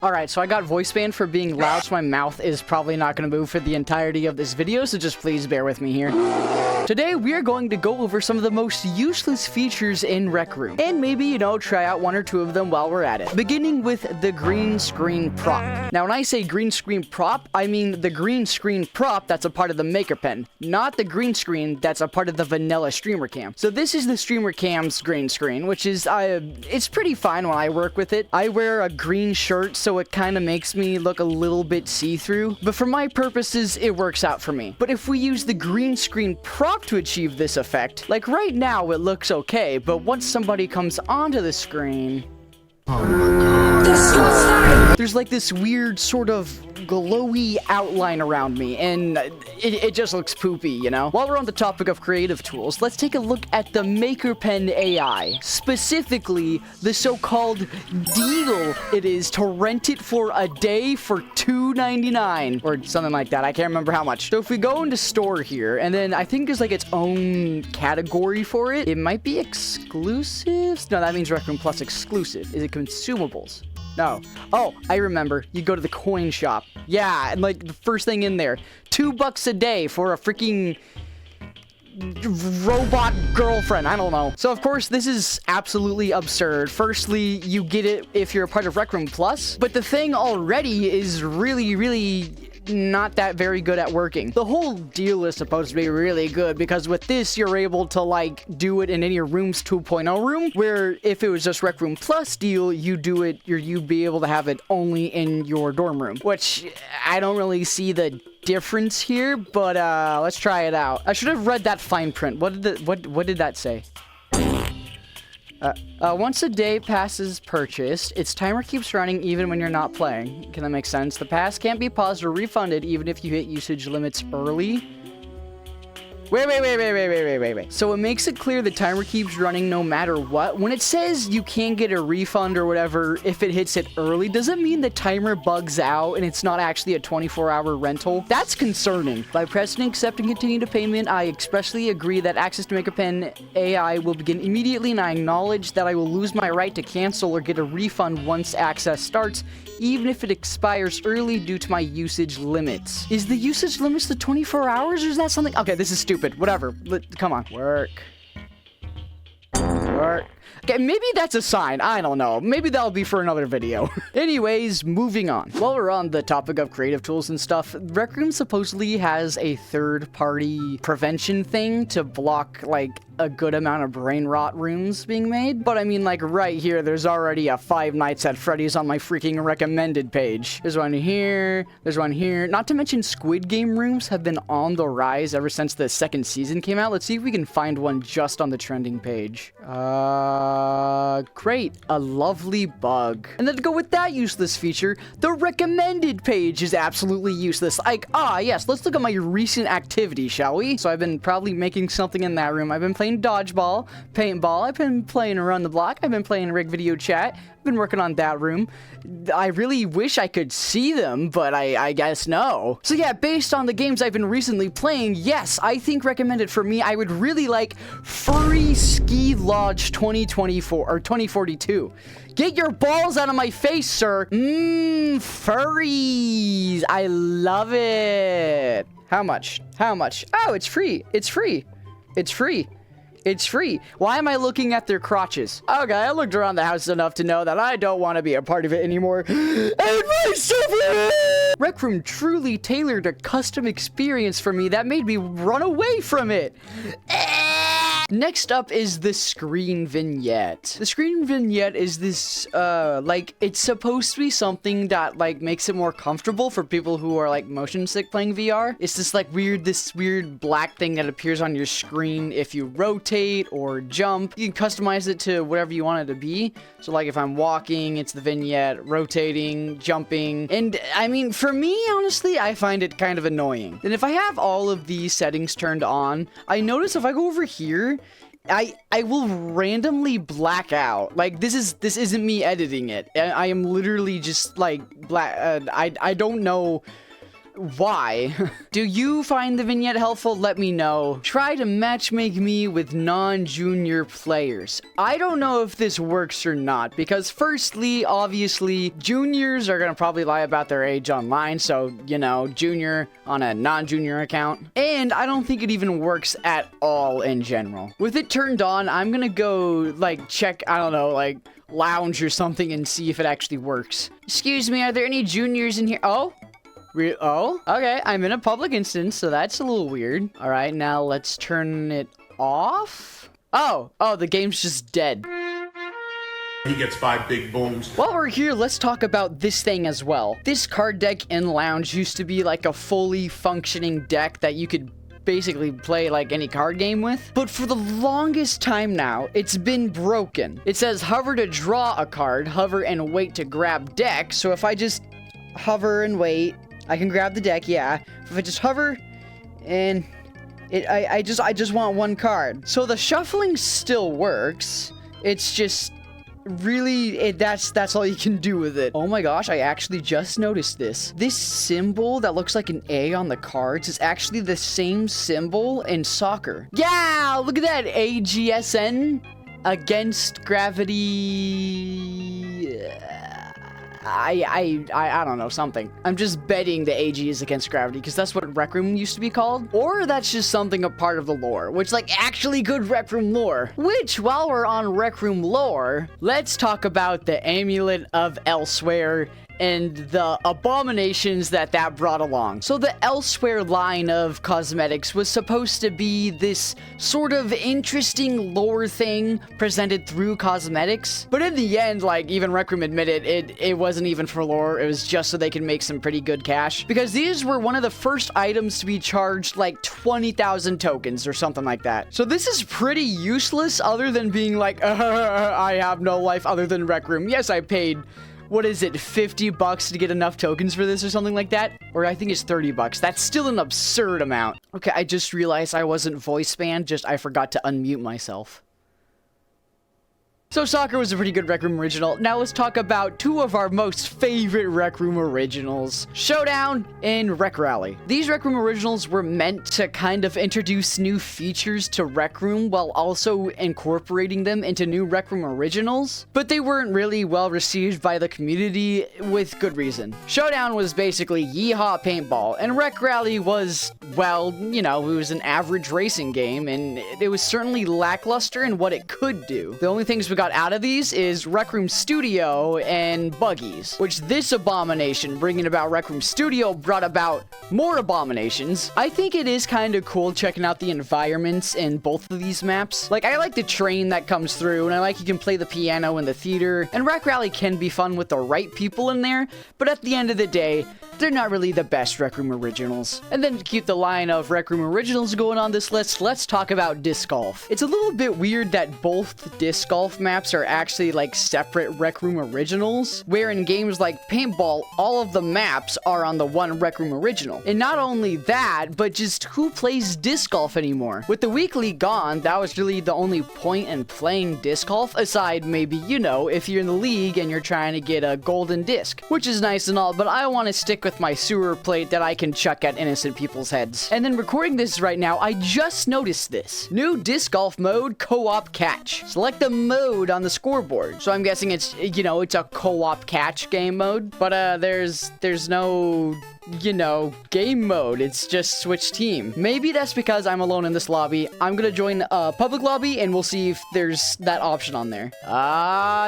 Alright, so I got voice banned for being loud, so my mouth is probably not going to move for the entirety of this video, so just please bear with me here. Today, we are going to go over some of the most useless features in Rec Room, and maybe, you know, try out one or two of them while we're at it. Beginning with the green screen prop. Now, when I say green screen prop, I mean the green screen prop that's a part of the Maker Pen, not the green screen that's a part of the vanilla streamer cam. So this is the streamer cam's green screen, which is, it's pretty fine when I work with it. I wear a green shirt, so it kind of makes me look a little bit see-through, but for my purposes, it works out for me. But if we use the green screen prop to achieve this effect, like right now it looks okay, but once somebody comes onto the screen, there's like this weird sort of glowy outline around me, and it just looks poopy, you know? While we're on the topic of creative tools, let's take a look at the Maker Pen AI. Specifically, the so-called deal it is to rent it for a day for $2.99 or something like that. I can't remember how much. So if we go into store here, and then I think there's like its own category for it. It might be exclusives? No, that means Rec Room Plus exclusive. Is it consumables? No. Oh, I remember. You go to the coin shop. Yeah, and like the first thing in there. $2 a day for a freaking robot girlfriend. I don't know. So of course this is absolutely absurd. Firstly, you get it if you're a part of Rec Room Plus, but the thing already is really not that very good at working. The whole deal is supposed to be really good because with this you're able to like do it in any Rooms 2.0 room, where if it was just Rec Room Plus deal, you do it, you'd be able to have it only in your dorm room, which I don't really see the difference here, but let's try it out. I should have read that fine print. What did that say? Once a day passes purchased, its timer keeps running even when you're not playing. Can that make sense? The pass can't be paused or refunded even if you hit usage limits early. Wait. So it makes it clear the timer keeps running no matter what. When it says you can't get a refund or whatever if it hits it early, does it mean the timer bugs out and it's not actually a 24-hour rental? That's concerning. By pressing accept and continue to payment, I expressly agree that access to Maker Pen AI will begin immediately, and I acknowledge that I will lose my right to cancel or get a refund once access starts, even if it expires early due to my usage limits. Is the usage limits the 24 hours, or is that something? Okay, this is stupid. Whatever. Come on. Work. Okay, maybe that's a sign. I don't know. Maybe that'll be for another video. Anyways, moving on. While we're on the topic of creative tools and stuff, Rec Room supposedly has a third-party prevention thing to block, like, a good amount of brain rot rooms being made. But I mean, like, right here, there's already a Five Nights at Freddy's on my freaking recommended page. There's one here. There's one here. Not to mention Squid Game rooms have been on the rise ever since the second season came out. Let's see if we can find one just on the trending page. Great. A lovely bug. And then to go with that useless feature, the recommended page is absolutely useless. Like, yes, let's look at my recent activity, shall we? So I've been probably making something in that room. I've been playing dodgeball, paintball. I've been playing Around the Block. I've been playing Rig Video Chat. I've been working on that room. I really wish I could see them, but I guess no. So yeah, based on the games I've been recently playing, yes, I think recommended for me, I would really like Furry Ski Lodge 2024 or 2042. Get your balls out of my face, sir. Furries. I love it. How much? How much? Oh, it's free. It's free. It's free. It's free. Why am I looking at their crotches? Okay, I looked around the house enough to know that I don't want to be a part of it anymore. And my Rec Room truly tailored a custom experience for me that made me run away from it. Next up is the screen vignette. The screen vignette is this, like, it's supposed to be something that, like, makes it more comfortable for people who are, like, motion sick playing VR. It's this weird black thing that appears on your screen if you rotate or jump. You can customize it to whatever you want it to be. So, like, if I'm walking, it's the vignette, rotating, jumping. And, I mean, for me, honestly, I find it kind of annoying. And if I have all of these settings turned on, I notice if I go over here, I will randomly black out. Like, this isn't me editing it. I am literally just like black. I don't know why? Do you find the vignette helpful? Let me know. Try to matchmake me with non-junior players. I don't know if this works or not, because firstly, obviously, juniors are gonna probably lie about their age online, so, you know, junior on a non-junior account. And I don't think it even works at all in general. With it turned on, I'm gonna go, like, check, I don't know, like, lounge or something and see if it actually works. Excuse me, are there any juniors in here? Oh? Oh? Okay, I'm in a public instance, so that's a little weird. All right, now let's turn it off. Oh, the game's just dead. He gets 5 big booms. While we're here, let's talk about this thing as well. This card deck in Lounge used to be like a fully functioning deck that you could basically play like any card game with, but for the longest time now, it's been broken. It says hover to draw a card, hover and wait to grab deck, so if I just hover and wait, I can grab the deck, yeah. If I just hover and I just want one card. So the shuffling still works. It's just really, that's all you can do with it. Oh my gosh, I actually just noticed this. This symbol that looks like an A on the cards is actually the same symbol in soccer. Yeah, look at that, AGSN against gravity. I don't know, something. I'm just betting the AG is against gravity because that's what Rec Room used to be called. Or that's just something a part of the lore, which like actually good Rec Room lore. Which, while we're on Rec Room lore, let's talk about the Amulet of Elsewhere and the abominations that brought along. So the Elsewhere line of cosmetics was supposed to be this sort of interesting lore thing presented through cosmetics. But in the end, like even Rec Room admitted, it wasn't even for lore. It was just so they could make some pretty good cash. Because these were one of the first items to be charged like 20,000 tokens or something like that. So this is pretty useless other than being like, I have no life other than Rec Room. Yes, I paid, what is it, 50 bucks to get enough tokens for this or something like that? Or I think it's 30 bucks. That's still an absurd amount. Okay, I just realized I wasn't voice banned, I forgot to unmute myself. So Soccer was a pretty good Rec Room original. Now let's talk about two of our most favorite Rec Room originals, Showdown and Rec Rally. These Rec Room originals were meant to kind of introduce new features to Rec Room while also incorporating them into new Rec Room originals, but they weren't really well received by the community with good reason. Showdown was basically Yeehaw Paintball, and Rec Rally was, well, you know, it was an average racing game, and it was certainly lackluster in what it could do. The only things we got out of these is Rec Room Studio and Buggies, which this abomination bringing about Rec Room Studio brought about more abominations. I think it is kind of cool checking out the environments in both of these maps. Like, I like the train that comes through, and I like you can play the piano in the theater, and Rec Rally can be fun with the right people in there, but at the end of the day, they're not really the best Rec Room originals. And then to keep the line of Rec Room originals going on this list, let's talk about Disc Golf. It's a little bit weird that both Disc Golf maps are actually like separate Rec Room originals, where in games like Paintball, all of the maps are on the one Rec Room original. And not only that, but just who plays Disc Golf anymore? With the weekly gone, that was really the only point in playing Disc Golf, aside maybe, you know, if you're in the league and you're trying to get a golden disc, which is nice and all, but I want to stick with my sewer plate that I can chuck at innocent people's heads. And then recording this right now, I just noticed this. New Disc Golf mode, co-op catch. Select the mode on the scoreboard. So I'm guessing it's, you know, it's a co-op catch game mode, but there's no, you know, game mode. It's just switch team. Maybe that's because I'm alone in this lobby. I'm gonna join a public lobby and we'll see if there's that option on there.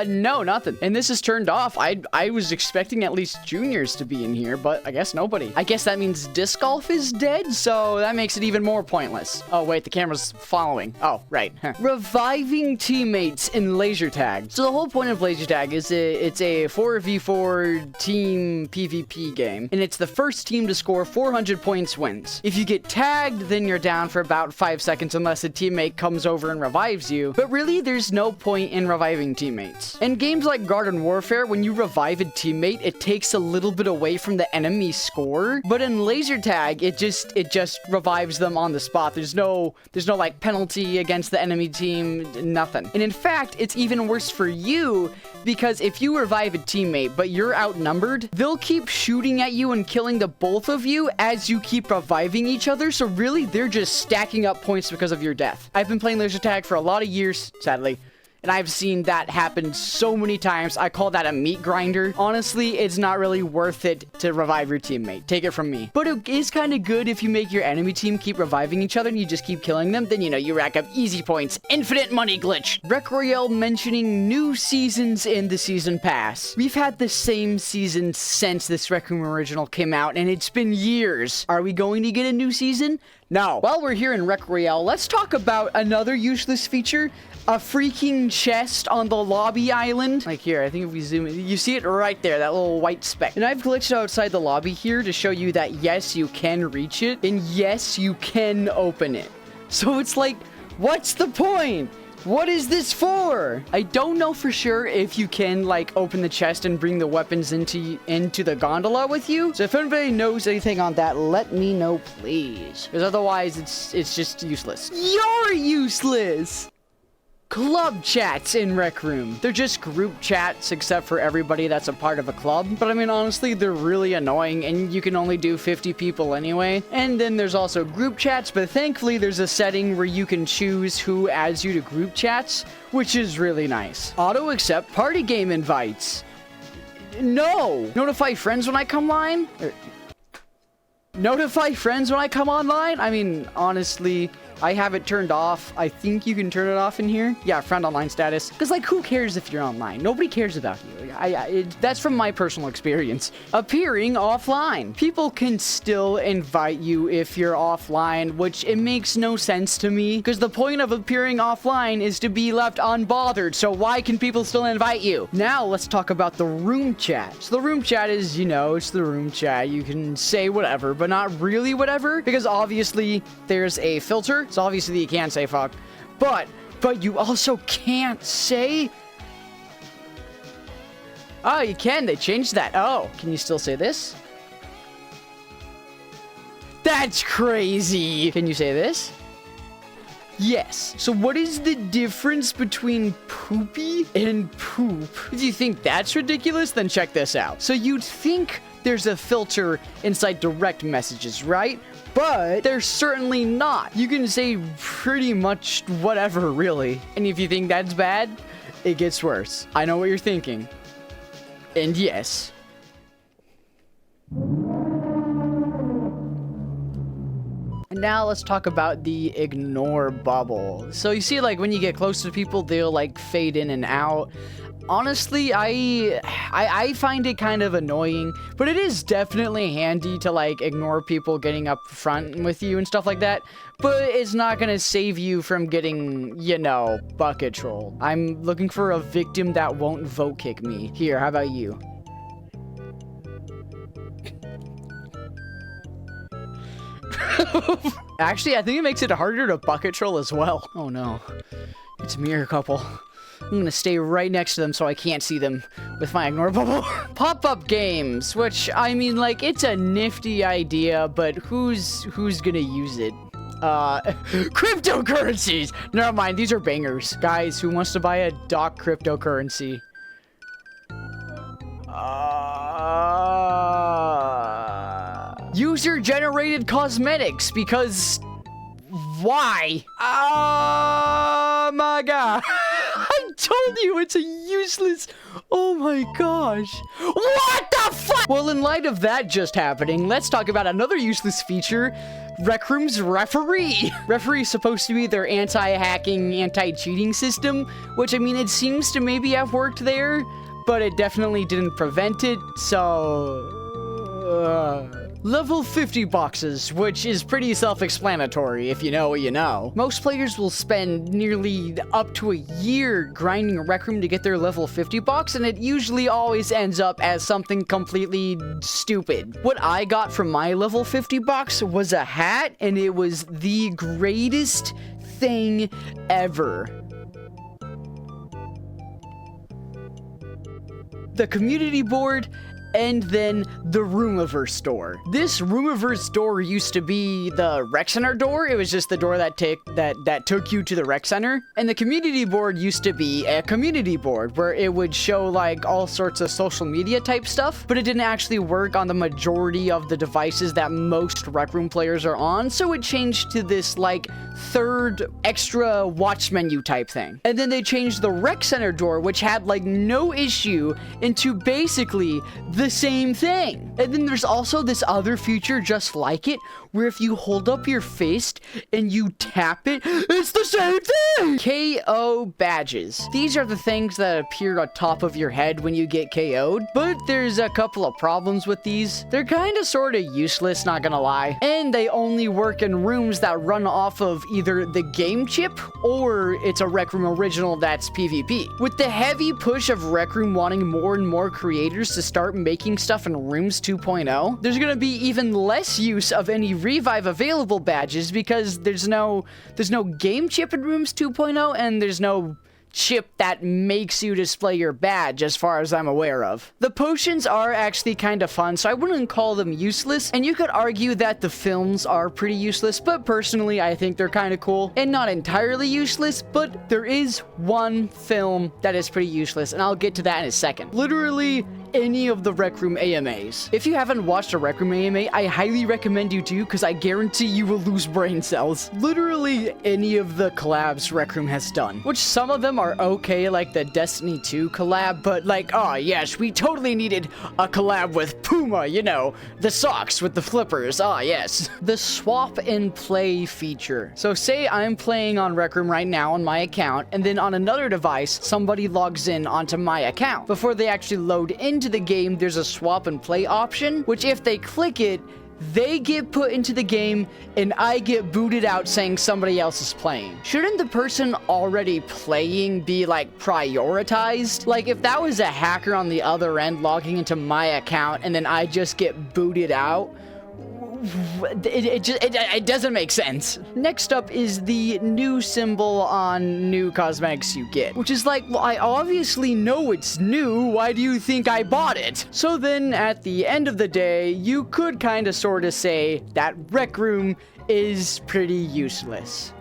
No, nothing. And this is turned off. I was expecting at least juniors to be in here, but I guess nobody. I guess that means Disc Golf is dead, so that makes it even more pointless. Oh wait, the camera's following. Oh, right. Reviving teammates in laser tag. So the whole point of laser tag is it's a 4v4 team PvP game, and it's the first team to score 400 points wins. If you get tagged, then you're down for about 5 seconds unless a teammate comes over and revives you, but really there's no point in reviving teammates. In games like Garden Warfare, when you revive a teammate, it takes a little bit away from the enemy score, but in laser tag, it just revives them on the spot. There's no like penalty against the enemy team, nothing. And in fact, it's even worse for you Because if you revive a teammate, but you're outnumbered, they'll keep shooting at you and killing the both of you as you keep reviving each other. So really, they're just stacking up points because of your death. I've been playing laser tag for a lot of years, sadly. And I've seen that happen so many times. I call that a meat grinder. Honestly, it's not really worth it to revive your teammate. Take it from me. But it is kind of good if you make your enemy team keep reviving each other and you just keep killing them. Then, you know, you rack up easy points. Infinite money glitch. Rec Royale mentioning new seasons in the season pass. We've had the same season since this Rec Room original came out, and it's been years. Are we going to get a new season? No. While we're here in Rec Royale, let's talk about another useless feature. A freaking chest on the lobby island. Like here, I think if we zoom in, you see it right there, that little white speck. And I've glitched outside the lobby here to show you that yes, you can reach it, and yes, you can open it. So it's like, what's the point? What is this for? I don't know for sure if you can, like, open the chest and bring the weapons into the gondola with you. So if anybody knows anything on that, let me know, please. Because otherwise, it's just useless. You're useless! Club chats in Rec Room. They're just group chats except for everybody that's a part of a club. But I mean, honestly, they're really annoying and you can only do 50 people anyway. And then there's also group chats, but thankfully there's a setting where you can choose who adds you to group chats, which is really nice. Auto accept party game invites. No! Notify friends when I come online? Notify friends when I come online? I mean, honestly, I have it turned off. I think you can turn it off in here. Yeah, friend online status. Because, like, who cares if you're online? Nobody cares about you. That's from my personal experience. Appearing offline. People can still invite you if you're offline, which it makes no sense to me. Because the point of appearing offline is to be left unbothered. So why can people still invite you? Now, let's talk about the room chat. So the room chat is, you know, it's the room chat. You can say whatever, but not really whatever. Because obviously, there's a filter. So obviously you can't say fuck, but you also can't say. Oh, you can. They changed that. Oh, can you still say this? That's crazy. Can you say this? Yes. So what is the difference between poopy and poop? If you think that's ridiculous, then check this out. So you'd think there's a filter inside direct messages, right? But there's certainly not. You can say pretty much whatever, really. And if you think that's bad, it gets worse. I know what you're thinking. And yes. And now let's talk about the ignore bubble. So you see, like, when you get close to people, they'll, like, fade in and out. Honestly, I find it kind of annoying, but it is definitely handy to, like, ignore people getting up front with you and stuff like that, but it's not gonna save you from getting, you know, bucket trolled. I'm looking for a victim that won't vote kick me. Here, how about you? Actually, I think it makes it harder to bucket troll as well. Oh no, it's a mirror couple. I'm gonna stay right next to them so I can't see them with my ignore bubble. Pop-up games, which, I mean, like, it's a nifty idea, but who's gonna use it? Cryptocurrencies! Never mind, these are bangers. Guys, who wants to buy a Doc cryptocurrency? User-generated cosmetics, because... why? Oh my god. I told you it's a useless... oh my gosh. What the fuck? Well, in light of that just happening, let's talk about another useless feature. Rec Room's referee. Referee is supposed to be their anti-hacking, anti-cheating system, which, I mean, it seems to maybe have worked there, but it definitely didn't prevent it, so... Level 50 boxes, which is pretty self-explanatory if you know what you know. Most players will spend nearly up to a year grinding a Rec Room to get their level 50 box, and it usually always ends up as something completely stupid. What I got from my level 50 box was a hat, and it was the greatest thing ever. The community board and then the Roomiverse door. This Roomiverse door used to be the rec center door. It was just the door that took you to the rec center. And the community board used to be a community board where it would show like all sorts of social media type stuff, but it didn't actually work on the majority of the devices that most Rec Room players are on. So it changed to this like third extra watch menu type thing. And then they changed the rec center door, which had like no issue, into basically the same thing. And then there's also this other feature just like it, where if you hold up your fist and you tap it, it's the same thing! KO badges. These are the things that appear on top of your head when you get KO'd, but there's a couple of problems with these. They're kinda sorta useless, not gonna lie. And they only work in rooms that run off of either the game chip or it's a Rec Room original that's PvP. With the heavy push of Rec Room wanting more and more creators to start making stuff in Rooms 2.0, there's gonna be even less use of any revive available badges because there's no game chip in Rooms 2.0 and there's no chip that makes you display your badge as far as I'm aware of. The potions are actually kind of fun, so I wouldn't call them useless, and you could argue that the films are pretty useless, but personally I think they're kind of cool and not entirely useless, but there is one film that is pretty useless, and I'll get to that in a second. Literally any of the Rec Room AMAs. If you haven't watched a Rec Room AMA, I highly recommend you do, because I guarantee you will lose brain cells. Literally any of the collabs Rec Room has done, which some of them are okay, like the Destiny 2 collab, but like, oh yes, we totally needed a collab with Puma, you know, the socks with the flippers, ah yes. The swap and play feature. So say I'm playing on Rec Room right now on my account, and then on another device, somebody logs in onto my account. Before they actually load into the game, there's a swap and play option, which if they click it, they get put into the game and I get booted out saying somebody else is playing. Shouldn't the person already playing be like prioritized? Like if that was a hacker on the other end logging into my account and then I just get booted out, it doesn't make sense. Next up is the new symbol on new cosmetics you get, which is like, well, I obviously know it's new. Why do you think I bought it? So then at the end of the day, you could kind of sort of say that Rec Room is pretty useless.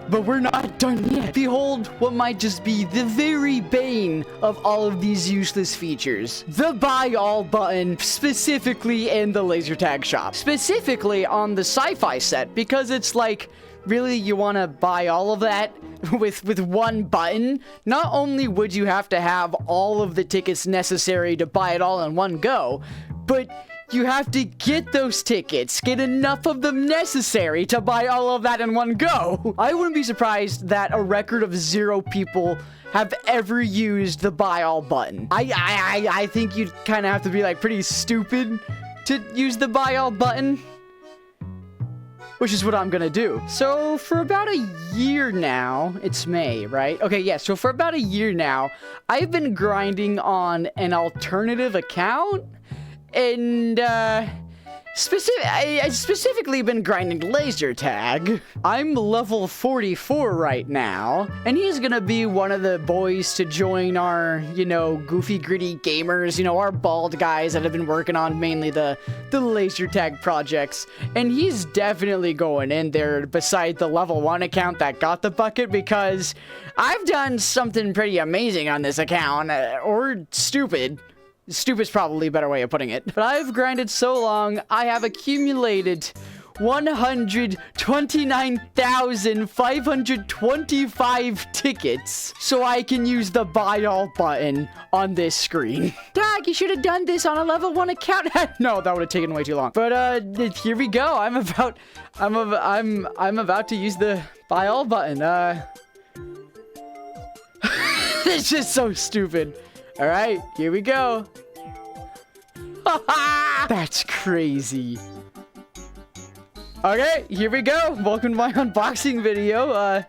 But we're not done yet. Behold what might just be the very bane of all of these useless features. The buy all button, specifically in the laser tag shop. Specifically on the sci-fi set, because it's like, really, you want to buy all of that with one button? Not only would you have to have all of the tickets necessary to buy it all in one go, but you have to get those tickets, get enough of them necessary to buy all of that in one go. I wouldn't be surprised that a record of 0 people have ever used the buy all button. I think you'd kind of have to be like pretty stupid to use the buy all button, which is what I'm gonna do. So for about a year now, it's May, right? Okay, yeah, so for about a year now, I've been grinding on an alternative account. And, I specifically been grinding laser tag. I'm level 44 right now, and he's gonna be one of the boys to join our, you know, goofy gritty gamers, you know, our bald guys that have been working on mainly the laser tag projects. And he's definitely going in there beside the level 1 account that got the bucket, because I've done something pretty amazing on this account, or stupid. Stupid's probably a better way of putting it. But I've grinded so long, I have accumulated 129,525 tickets, so I can use the buy all button on this screen. Dog, you should have done this on a level 1 account. No, that would have taken way too long. But here we go. I'm about to use the buy all button. It's just so stupid. All right, here we go. That's crazy. Okay, here we go. Welcome to my unboxing video.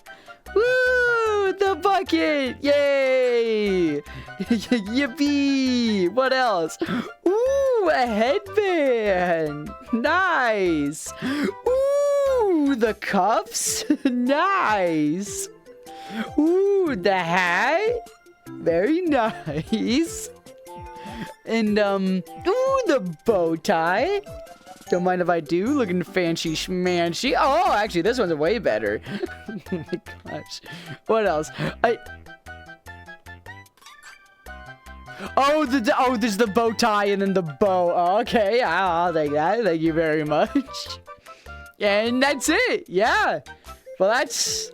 Woo! The bucket! Yay! Yippee! What else? Ooh, a headband! Nice! Ooh, the cuffs! Nice! Ooh, the hat! Very nice! And, ooh, the bow tie. Don't mind if I do. Looking fancy schmancy. Oh, actually, this one's way better. Oh my gosh. What else? Oh, there's the bow tie and then the bow. Oh, okay, I'll take that. Thank you very much. And that's it. Yeah. Well, that's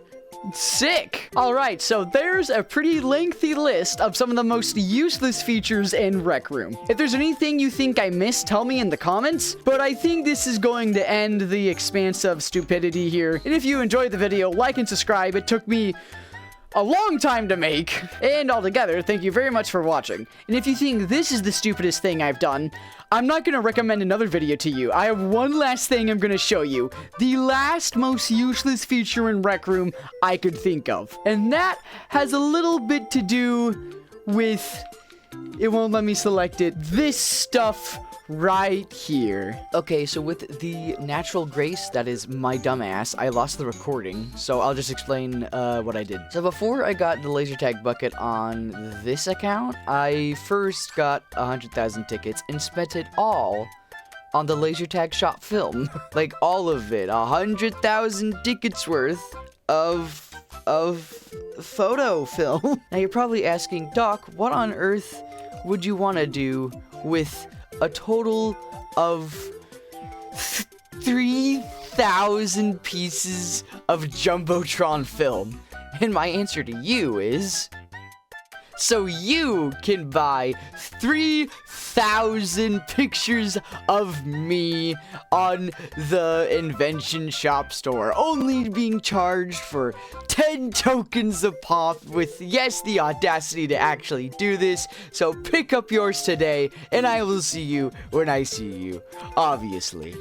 sick. All right, so there's a pretty lengthy list of some of the most useless features in Rec Room. If there's anything you think I missed, tell me in the comments, but I think this is going to end the expanse of stupidity here. And if you enjoyed the video, like and subscribe. It took me a long time to make. And altogether, thank you very much for watching. And if you think this is the stupidest thing I've done, I'm not going to recommend another video to you. I have one last thing I'm going to show you. The last most useless feature in Rec Room I could think of. And that has a little bit to do with... It won't let me select it. This stuff right here. Okay, so with the natural grace that is my dumbass, I lost the recording, so I'll just explain what I did. So before I got the laser tag bucket on this account, I first got 100,000 tickets and spent it all on the laser tag shop film. Like all of it, 100,000 tickets worth of photo film. Now you're probably asking, Doc, what on earth would you want to do with a total of 3,000 pieces of Jumbotron film? And my answer to you is... So you can buy 3,000 pictures of me on the Invention Shop store, only being charged for 10 tokens a pop with, yes, the audacity to actually do this. So pick up yours today, and I will see you when I see you, obviously.